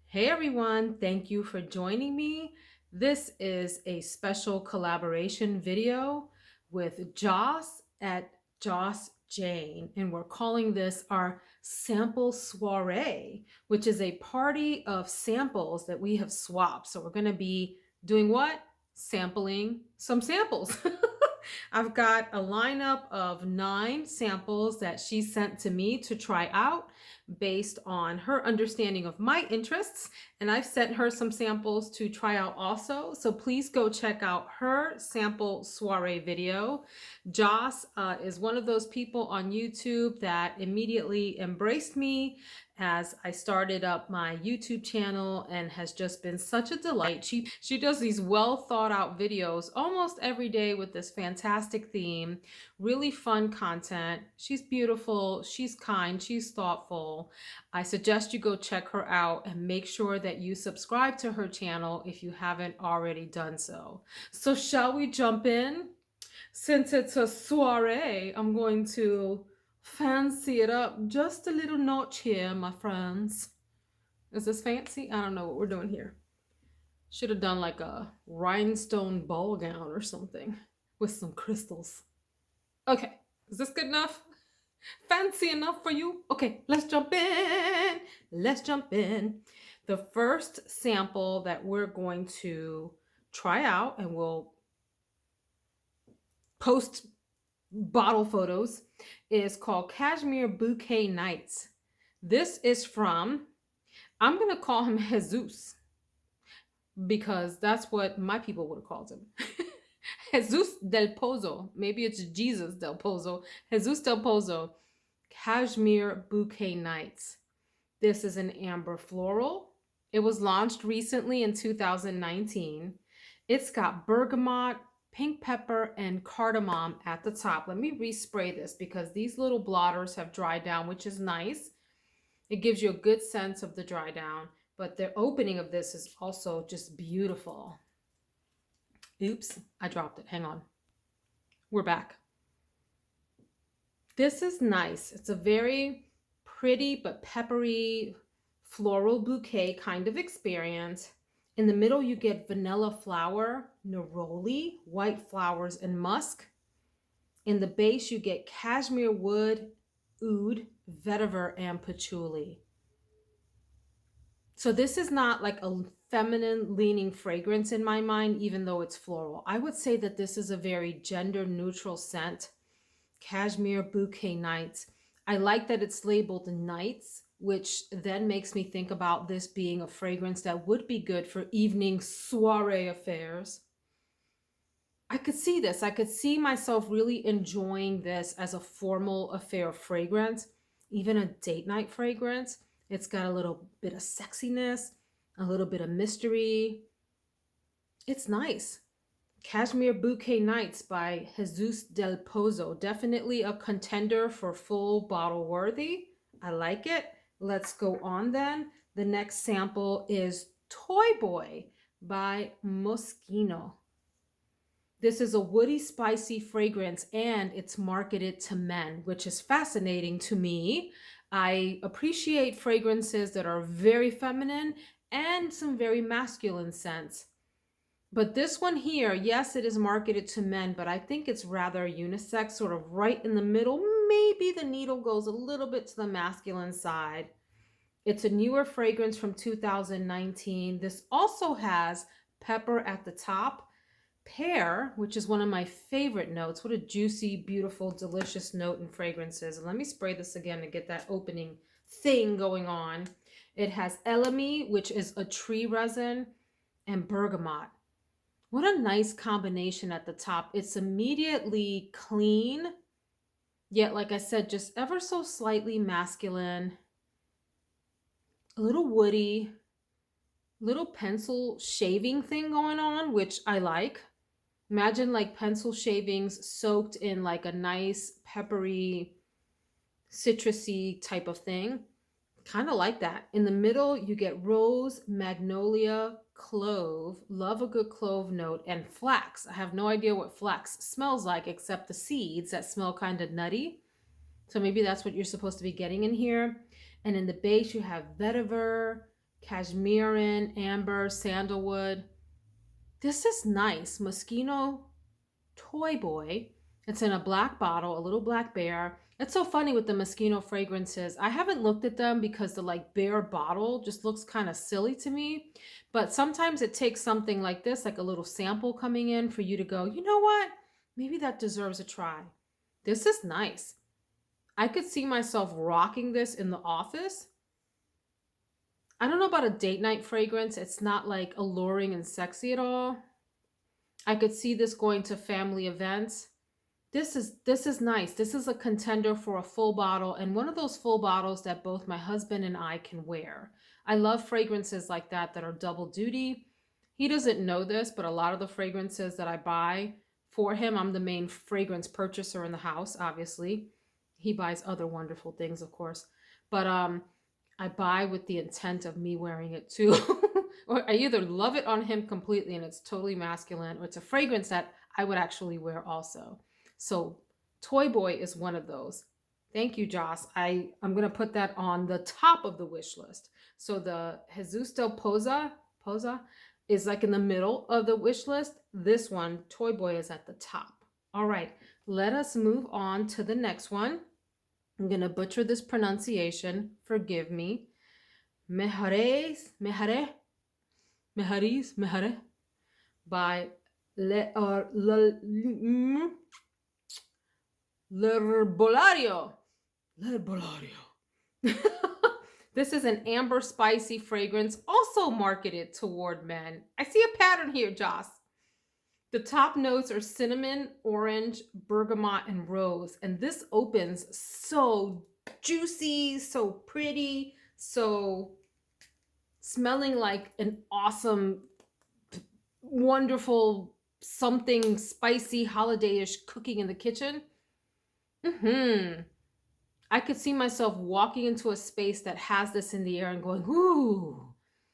Hey everyone, thank you for joining me. This is a special collaboration video with Joss at Joss Jane, and we're calling this our sample soiree, which is a party of samples that we have swapped. So we're going to be doing what? Sampling some samples. I've got a lineup of 9 samples that she sent to me to try out based on her understanding of my interests. And I've sent her some samples to try out also. So please go check out her sample soiree video. Joss is one of those people on YouTube that immediately embraced me as I started up my YouTube channel and has just been such a delight. She does these well thought out videos almost every day with this fantastic theme, really fun content. She's beautiful, she's kind, she's thoughtful. I suggest you go check her out and make sure that you subscribe to her channel if you haven't already done so. So shall we jump in? Since it's a soiree, I'm going to fancy it up just a little notch here, my friends. Is this fancy? I don't know what we're doing here. Should have done like a rhinestone ball gown or something with some crystals. Okay, is this good enough? Fancy enough for you? Okay, let's jump in. Let's jump in. The first sample that we're going to try out, and we'll post bottle photos, is called Cashmere Bouquet Nights. This is from, I'm going to call him Jesus because that's what my people would have called him. Jesus del Pozo. Maybe it's Jesus del Pozo. Jesus del Pozo. Cashmere Bouquet Nights. This is an amber floral. It was launched recently in 2019. It's got bergamot, pink pepper, and cardamom at the top. Let me respray this because these little blotters have dried down, which is nice. It gives you a good sense of the dry down, but the opening of this is also just beautiful. Oops, I dropped it. Hang on. We're back. This is nice. It's a very pretty but peppery floral bouquet kind of experience. In the middle, you get vanilla flower, neroli, white flowers, and musk. In the base, you get cashmere wood, oud, vetiver, and patchouli. So this is not like a feminine leaning fragrance in my mind, even though it's floral. I would say that this is a very gender neutral scent. Cashmere Bouquet Nights. I like that it's labeled nights, which then makes me think about this being a fragrance that would be good for evening soiree affairs. I could see this. I could see myself really enjoying this as a formal affair fragrance, even a date night fragrance. It's got a little bit of sexiness, a little bit of mystery. It's nice. Cashmere Bouquet Nights by Jesus del Pozo. Definitely a contender for full bottle worthy. I like it. Let's go on then. The next sample is Toyboy by Moschino. This is a woody, spicy fragrance, and it's marketed to men, which is fascinating to me. I appreciate fragrances that are very feminine and some very masculine scents. But this one here, yes, it is marketed to men, but I think it's rather unisex, sort of right in the middle. Maybe the needle goes a little bit to the masculine side. It's a newer fragrance from 2019. This also has pepper at the top, pear, which is one of my favorite notes. What a juicy, beautiful, delicious note in fragrances. And let me spray this again to get that opening thing going on. It has elemi, which is a tree resin, and bergamot. What a nice combination at the top. It's immediately clean, yet, like I said, just ever so slightly masculine, a little woody, little pencil shaving thing going on, which I like. Imagine like pencil shavings soaked in like a nice peppery, citrusy type of thing. Kind of like that. In the middle, you get rose, magnolia, clove, love a good clove note, and flax. I have no idea what flax smells like except the seeds that smell kind of nutty. So maybe that's what you're supposed to be getting in here. And in the base, you have vetiver, Cashmere, amber, sandalwood. This is nice. Moschino Toyboy. It's in a black bottle, a little black bear. It's so funny with the Moschino fragrances. I haven't looked at them because the like bear bottle just looks kind of silly to me. But sometimes it takes something like this, like a little sample coming in for you to go, you know what? Maybe that deserves a try. This is nice. I could see myself rocking this in the office. I don't know about a date night fragrance. It's not like alluring and sexy at all. I could see this going to family events. This is nice. This is a contender for a full bottle and one of those full bottles that both my husband and I can wear. I love fragrances like that are double duty. He doesn't know this, but a lot of the fragrances that I buy for him, I'm the main fragrance purchaser in the house, obviously. He buys other wonderful things, of course. But I buy with the intent of me wearing it too. Or I either love it on him completely and it's totally masculine, or it's a fragrance that I would actually wear also. So Toy Boy is one of those. Thank you, Joss. I'm gonna put that on the top of the wish list. So the Jesus del Poza is like in the middle of the wish list. This one, Toy Boy, is at the top. All right, let us move on to the next one. I'm gonna butcher this pronunciation. Forgive me. Mehare by L'Herbolario. This is an amber spicy fragrance also marketed toward men. I see a pattern here, Joss. The top notes are cinnamon, orange, bergamot, and rose. And this opens so juicy, so pretty, so smelling like an awesome, wonderful, something spicy, holiday-ish cooking in the kitchen. I could see myself walking into a space that has this in the air and going, ooh,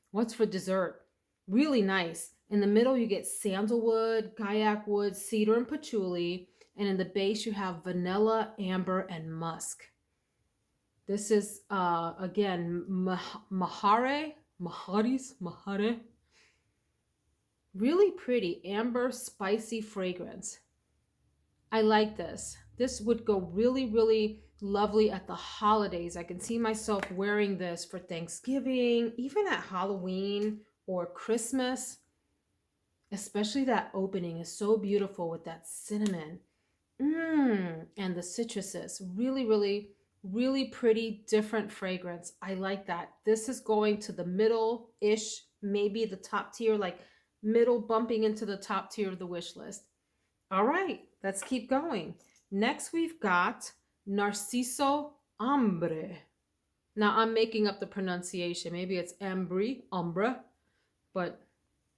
what's for dessert? Really nice. In the middle, you get sandalwood, gaiac wood, cedar, and patchouli. And in the base, you have vanilla, amber, and musk. This is, again, Maharajee. Really pretty, amber, spicy fragrance. I like this. This would go really, really lovely at the holidays. I can see myself wearing this for Thanksgiving, even at Halloween or Christmas. Especially that opening is so beautiful with that cinnamon. And the citruses. Really, really, really pretty, different fragrance. I like that. This is going to the middle-ish, maybe the top tier, like middle bumping into the top tier of the wish list. All right, let's keep going. Next, we've got Narciso Ambre. Now, I'm making up the pronunciation. Maybe it's Ambree, but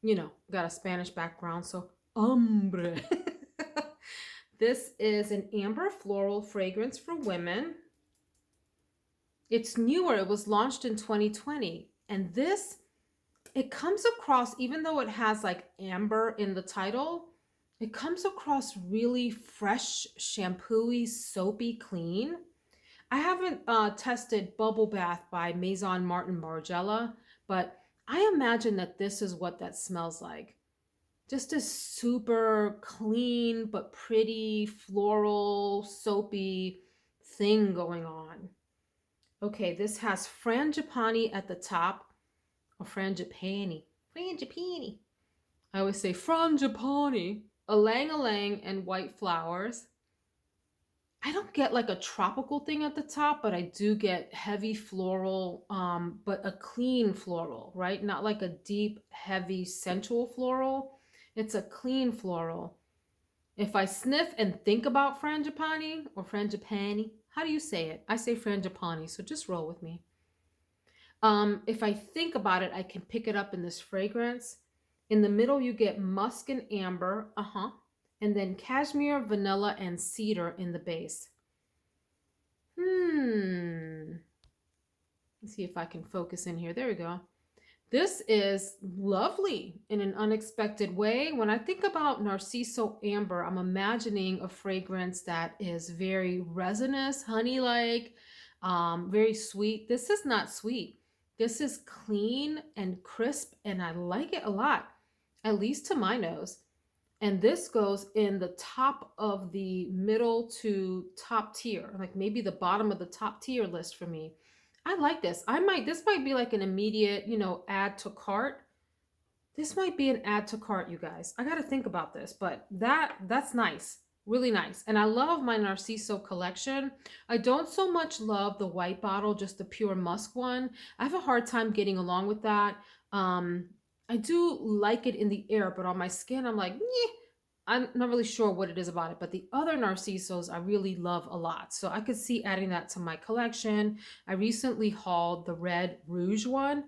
you know, got a Spanish background, so Ambre. This is an amber floral fragrance for women. It's newer. It was launched in 2020. And this, it comes across, even though it has like amber in the title, it comes across really fresh, shampooy, soapy, clean. I haven't tested Bubble Bath by Maison Martin Margiela, but I imagine that this is what that smells like. Just a super clean but pretty, floral, soapy thing going on. Okay, this has frangipani at the top, or frangipani. I always say frangipani. Ylang ylang and white flowers. I don't get like a tropical thing at the top, but I do get heavy floral, but a clean floral, right? Not like a deep, heavy, sensual floral. It's a clean floral. If I sniff and think about frangipani or frangipani, how do you say it? I say frangipani, so just roll with me. If I think about it, I can pick it up in this fragrance. In the middle, you get musk and amber, and then cashmere, vanilla, and cedar in the base. Let's see if I can focus in here. There we go. This is lovely in an unexpected way. When I think about Narciso Ambre, I'm imagining a fragrance that is very resinous, honey-like, very sweet. This is not sweet. This is clean and crisp, and I like it a lot, at least to my nose. And this goes in the top of the middle to top tier, like maybe the bottom of the top tier list for me. I like this. This might be like an immediate, add to cart. This might be an add to cart, you guys. I got to think about this, but that's nice. Really nice. And I love my Narciso collection. I don't so much love the white bottle, just the pure musk one. I have a hard time getting along with that. I do like it in the air, but on my skin, I'm like, "Nyeh." I'm not really sure what it is about it, but the other Narcisos I really love a lot. So I could see adding that to my collection. I recently hauled the red rouge one.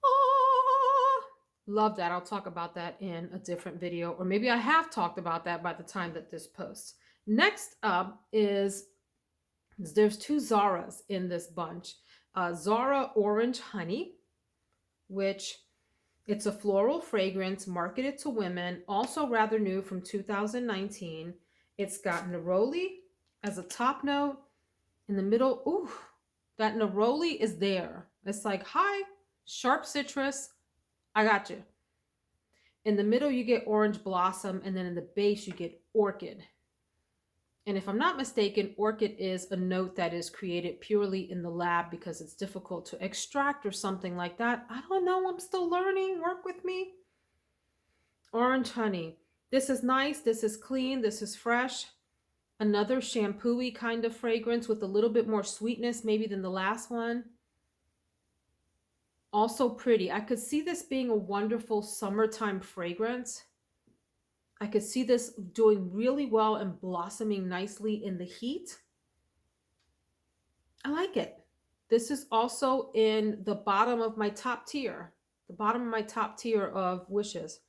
Oh, love that. I'll talk about that in a different video, or maybe I have talked about that by the time that this posts. Next up is there's two Zaras in this bunch. Zara Orange Honey, which it's a floral fragrance marketed to women, also rather new from 2019. It's got neroli as a top note. In the middle, ooh, that neroli is there. It's like, hi, sharp citrus, I got you. In the middle, you get orange blossom, and then in the base, you get orchid. And if I'm not mistaken, orchid is a note that is created purely in the lab because it's difficult to extract or something like that. I don't know. I'm still learning. Work with me. Orange honey. This is nice. This is clean. This is fresh. Another shampoo-y kind of fragrance with a little bit more sweetness maybe than the last one. Also pretty. I could see this being a wonderful summertime fragrance. I could see this doing really well and blossoming nicely in the heat. I like it. This is also in the bottom of my top tier, of wishes.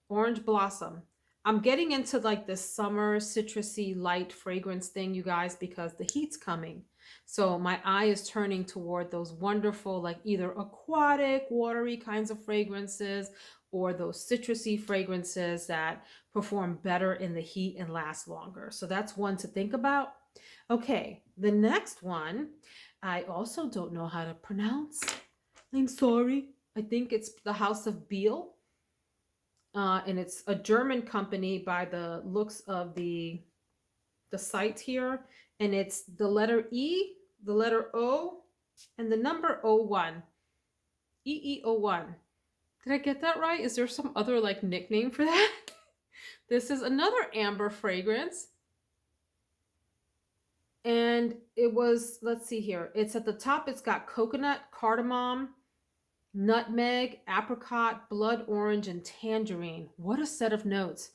Orange blossom. I'm getting into like this summer citrusy light fragrance thing, you guys, because the heat's coming. So my eye is turning toward those wonderful, like either aquatic, watery kinds of fragrances or those citrusy fragrances that perform better in the heat and last longer. So that's one to think about. Okay, the next one, I also don't know how to pronounce. I'm sorry. I think it's the House of Biehl. And it's a German company by the looks of the site here. And it's the letter E, the letter O, and the number 01. EE01. Did I get that right? Is there some other like nickname for that? This is another amber fragrance. And it was, let's see here. It's at the top. It's got coconut, cardamom, nutmeg, apricot, blood orange, and tangerine. What a set of notes.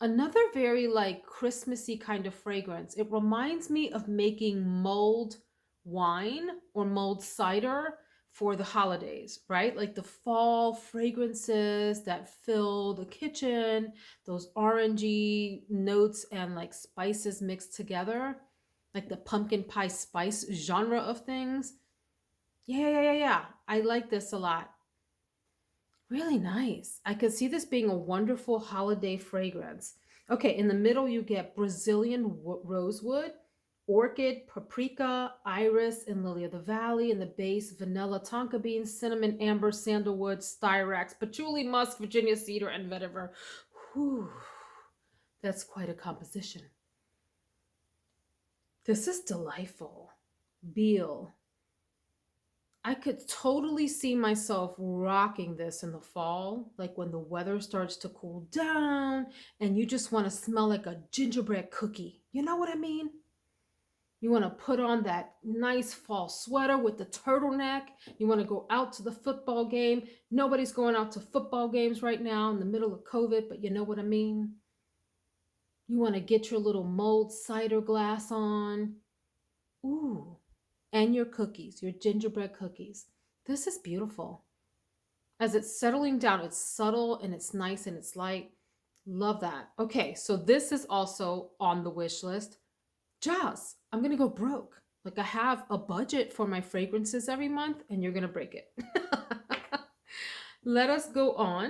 Another very like Christmassy kind of fragrance. It reminds me of making mulled wine or mulled cider for the holidays, right? Like the fall fragrances that fill the kitchen, those orangey notes and like spices mixed together, like the pumpkin pie spice genre of things. Yeah. I like this a lot. Really nice. I could see this being a wonderful holiday fragrance. Okay, in the middle you get Brazilian rosewood, orchid, paprika, iris, and lily of the valley. In the base, vanilla, tonka bean, cinnamon, amber, sandalwood, styrax, patchouli, musk, Virginia cedar, and vetiver. Whew, that's quite a composition. This is delightful. Biehl. I could totally see myself rocking this in the fall, like when the weather starts to cool down and you just want to smell like a gingerbread cookie. You know what I mean? You want to put on that nice fall sweater with the turtleneck. You want to go out to the football game. Nobody's going out to football games right now in the middle of COVID, but you know what I mean? You want to get your little mulled cider glass on. Ooh. And your cookies, your gingerbread cookies. This is beautiful. As it's settling down, it's subtle and it's nice and it's light. Love that. Okay, so this is also on the wish list. Joss, I'm going to go broke. Like I have a budget for my fragrances every month and you're going to break it. Let us go on.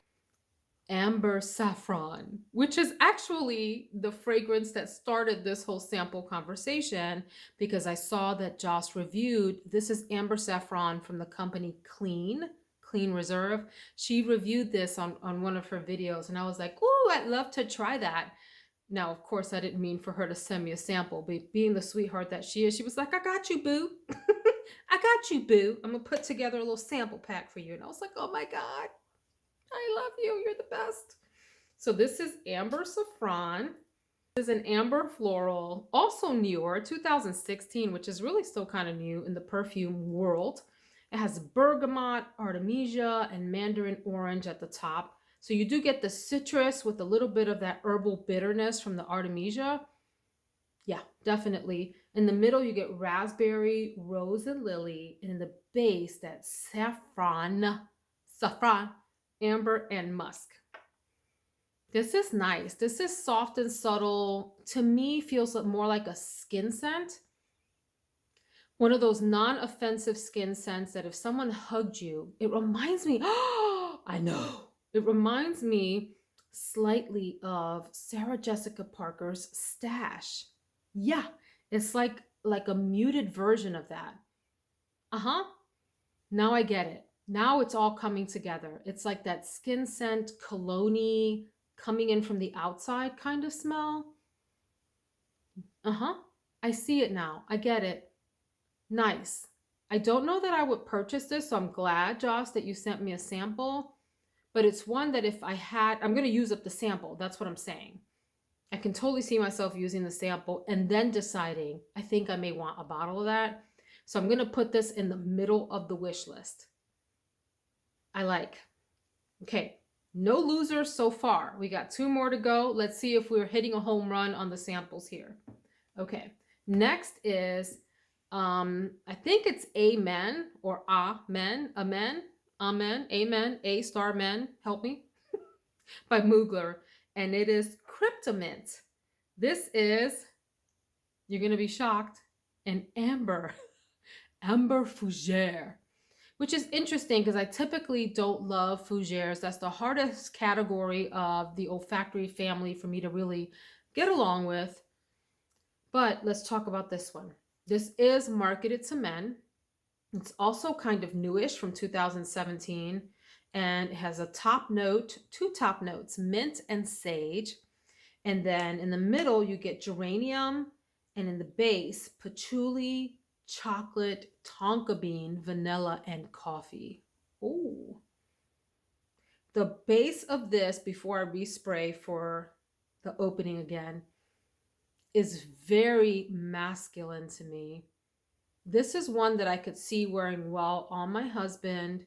Amber Saffron, which is actually the fragrance that started this whole sample conversation because I saw that Joss reviewed. This is Amber Saffron from the company Clean Reserve. She reviewed this on one of her videos, and I was like, ooh, I'd love to try that. Now, of course, I didn't mean for her to send me a sample, but being the sweetheart that she is, she was like, I got you, boo. I got you, boo. I'm going to put together a little sample pack for you. And I was like, oh my God, I love you. You're the best. So this is Amber Saffron. This is an amber floral, also newer, 2016, which is really still kind of new in the perfume world. It has bergamot, artemisia, and mandarin orange at the top. So you do get the citrus with a little bit of that herbal bitterness from the artemisia. Yeah, definitely. In the middle, you get raspberry, rose, and lily. And in the base, that saffron, amber, and musk. This is nice. This is soft and subtle. To me, feels more like a skin scent. One of those non-offensive skin scents that if someone hugged you, it reminds me, oh, I know. It reminds me slightly of Sarah Jessica Parker's Stash. Yeah, it's like a muted version of that. Uh-huh. Now I get it. Now it's all coming together. It's like that skin scent, cologne coming in from the outside kind of smell. Uh-huh. I see it now. I get it. Nice. I don't know that I would purchase this, so I'm glad, Joss, that you sent me a sample. But it's one that if I had, I'm going to use up the sample. That's what I'm saying. I can totally see myself using the sample and then deciding, I think I may want a bottle of that. So I'm going to put this in the middle of the wish list. I like. Okay, no losers so far. We got 2 more to go. Let's see if we're hitting a home run on the samples here. Okay, next is, I think it's Amen or Amen, Amen, A star men, help me, by Mugler. And it is Kryptomint. This is, you're going to be shocked, an amber fougere, which is interesting because I typically don't love fougères. That's the hardest category of the olfactory family for me to really get along with. But let's talk about this one. This is marketed to men. It's also kind of newish from 2017, and it has a top note, 2 top notes, mint and sage. And then in the middle, you get geranium, and in the base, patchouli, chocolate, tonka bean, vanilla, and coffee. Ooh. The base of this, before I respray for the opening again, is very masculine to me. This is one that I could see wearing well on my husband.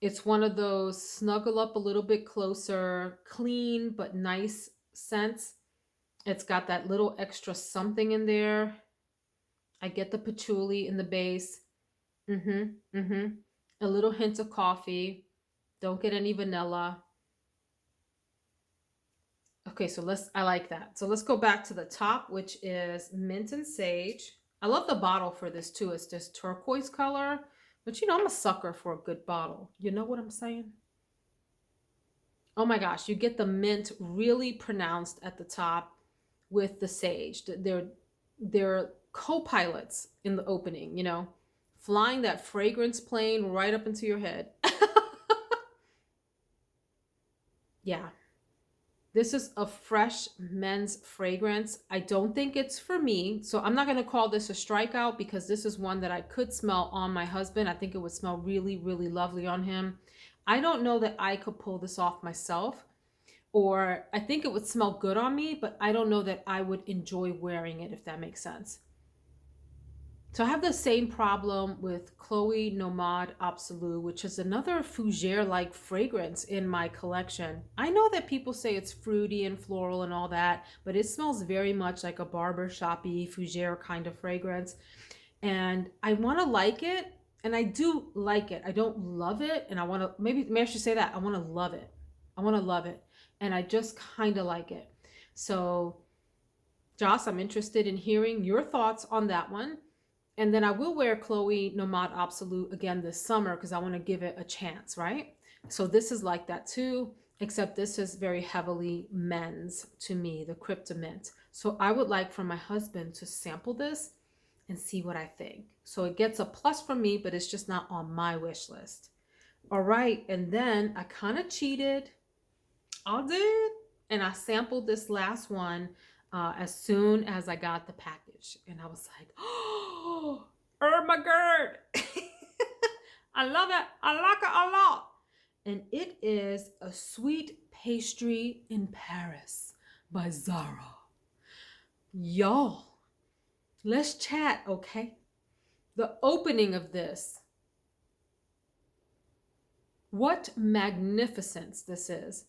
It's one of those snuggle up a little bit closer, clean but nice scents. It's got that little extra something in there. I get the patchouli in the base. A little hint of coffee. Don't get any vanilla. Okay, so I like that. So let's go back to the top, which is mint and sage. I love the bottle for this too. It's this turquoise color, but you know, I'm a sucker for a good bottle. You know what I'm saying? Oh my gosh, you get the mint really pronounced at the top with the sage. They're co-pilots in the opening, you know, flying that fragrance plane right up into your head. Yeah. This is a fresh men's fragrance. I don't think it's for me, so I'm not going to call this a strikeout because this is one that I could smell on my husband. I think it would smell really, really lovely on him. I don't know that I could pull this off myself, or I think it would smell good on me, but I don't know that I would enjoy wearing it, if that makes sense. So I have the same problem with Chloe Nomade Absolu, which is another fougere-like fragrance in my collection. I know that people say it's fruity and floral and all that, but it smells very much like a barbershop-y fougere kind of fragrance. And I want to like it, and I do like it. I don't love it, and I want to, maybe I should say that. I want to love it. I want to love it, and I just kind of like it. So, Joss, I'm interested in hearing your thoughts on that one. And then I will wear Chloe Nomade Absolute again this summer because I want to give it a chance, right? So this is like that too. except this is very heavily men's to me, the Kryptomint. So I would like for my husband to sample this and see what I think. So it gets a plus from me, but it's just not on my wish list. All right, and then I kind of cheated. I did. And I sampled this last one as soon as I got the package. And I was like, oh my God. I love it. I like it a lot. And it is a sweet pastry in Paris by Zara. Y'all, let's chat, okay? The opening of this. What magnificence this is.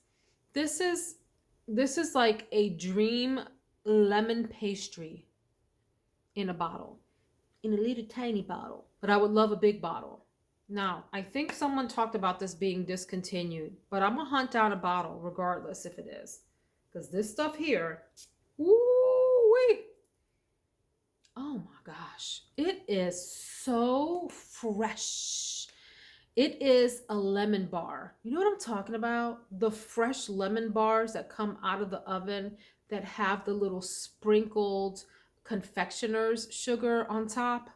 This is like a dream lemon pastry in a bottle, in a little tiny bottle. But I would love a big bottle. Now, I think someone talked about this being discontinued, but I'm gonna hunt down a bottle regardless if it is. Because this stuff here, woo-wee. Oh my gosh. It is so fresh. It is a lemon bar. You know what I'm talking about? The fresh lemon bars that come out of the oven that have the little sprinkled confectioner's sugar on top.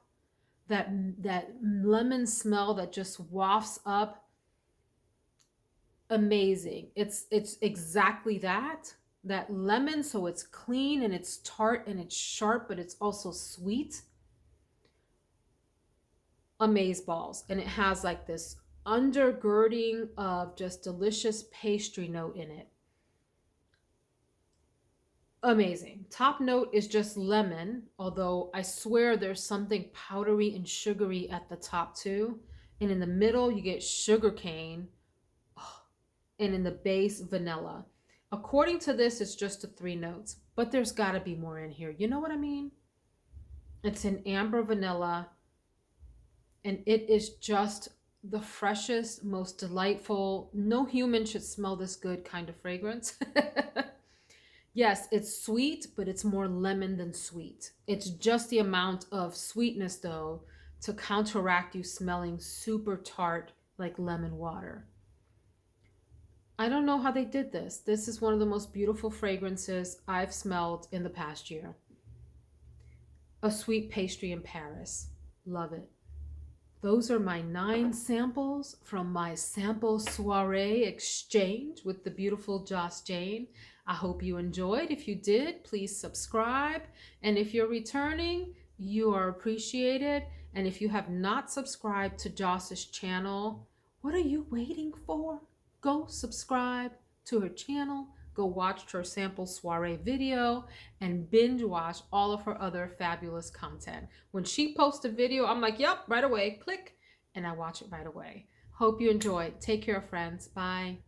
That lemon smell that just wafts up. Amazing. It's exactly that lemon, so it's clean and it's tart and it's sharp, but it's also sweet. Amazeballs. And it has like this undergirding of just delicious pastry note in it. Amazing. Top note is just lemon, although I swear there's something powdery and sugary at the top too. And in the middle, you get sugar cane. Oh, and in the base, vanilla. According to this, it's just the 3 notes, but there's got to be more in here. You know what I mean? It's an amber vanilla, and it is just the freshest, most delightful, no human should smell this good kind of fragrance. Yes, it's sweet, but it's more lemon than sweet. It's just the amount of sweetness, though, to counteract you smelling super tart like lemon water. I don't know how they did this. This is one of the most beautiful fragrances I've smelled in the past year. A sweet pastry in Paris. Love it. Those are my 9 samples from my sample soiree exchange with the beautiful Joss Jane. I hope you enjoyed. If you did, please subscribe. And if you're returning, you are appreciated. And if you have not subscribed to Joss's channel, what are you waiting for? Go subscribe to her channel. Go watch her sample soiree video and binge watch all of her other fabulous content. When she posts a video, I'm like, yep, right away, click, and I watch it right away. Hope you enjoyed. Take care, friends. Bye.